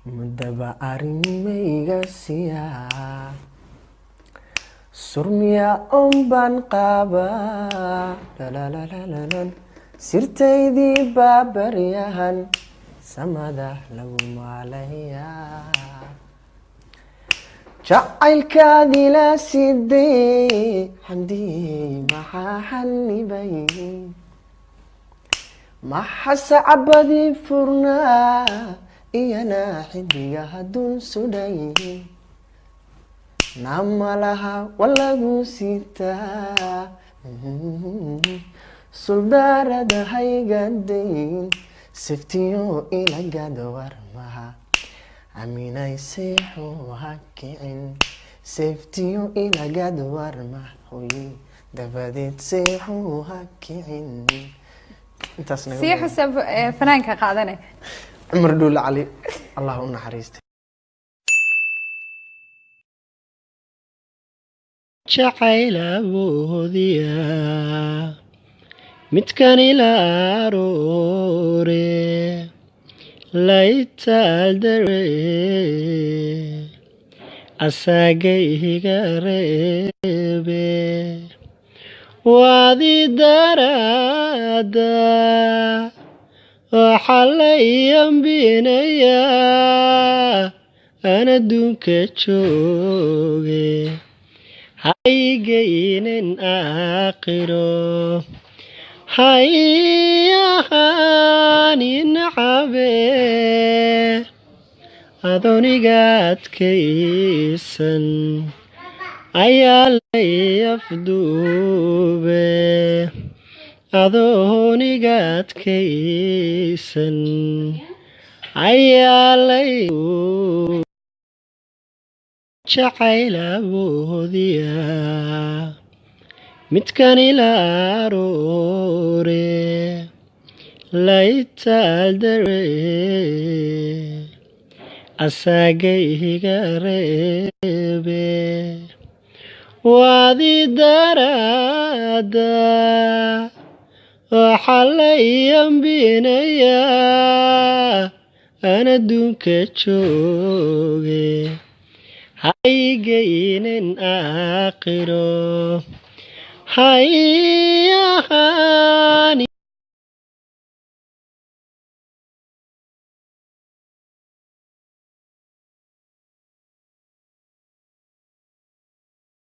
مدبا أرميغا سيا سرميا أمبان قابا لا لا لا لا لا لا سرتيدي بابريهن سماده لو ماليا jacaylkaadii la sidee xamdii maxaa xanibay maxase cabadii furnaa iyana xidigaha dul sudhay namalaha walagu sitaa suldaarada haygadayn siftiyo ilagada warmaha aminay seexu hakicin safetiyo ilagad warmah hoy dabadeed seexu hakicin intaasna seexu fanaanka qaadanay Umar Dhuul Cali Allah u naxariisto jacaylaboodiya midkan ilaarore laytaaldare asagayga reebe waadi darada waxalayambinaya aan adduunka jooge haygaynin aakhiro hayahaanin cabe adonigaadkaysan ayaa lay afduube adonigaadkaysan ayaa lay jacaylaboodiya midkan ilaarore laytaaldare asagayga reebe waadi darada waxalayambinaya aan adduunka jooge haygaynin aakhiro hay